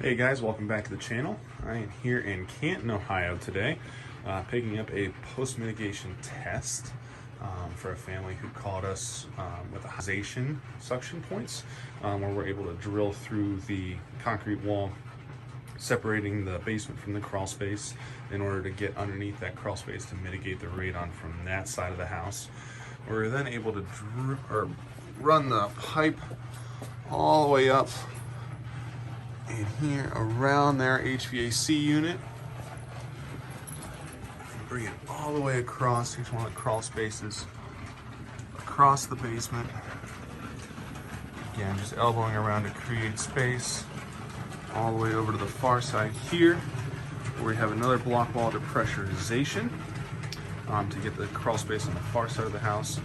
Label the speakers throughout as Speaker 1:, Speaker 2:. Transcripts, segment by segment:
Speaker 1: Hey guys, welcome back to the channel. I am here in Canton, Ohio today, picking up a post-mitigation test for a family who called us with a mitigation suction points, where we're able to drill through the concrete wall, separating the basement from the crawl space in order to get underneath that crawl space to mitigate the radon from that side of the house. We're then able to run the pipe all the way up in here around their HVAC unit. Bring it all the way across. Here's one of the crawl spaces across the basement. Again, just elbowing around to create space. All the way over to the far side here, where we have another block wall depressurization to get the crawl space on the far side of the house.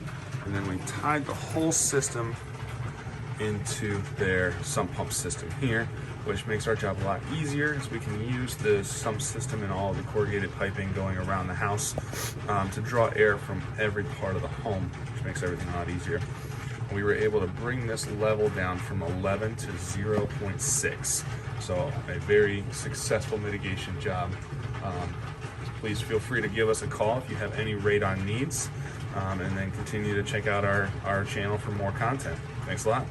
Speaker 1: And then we tied the whole system into their sump pump system here, which makes our job a lot easier, as we can use the sump system and all of the corrugated piping going around the house to draw air from every part of the home, which makes everything a lot easier. We were able to bring this level down from 11 to 0.6. So a very successful mitigation job. Please feel free to give us a call if you have any radon needs, and then continue to check out our channel for more content. Thanks a lot.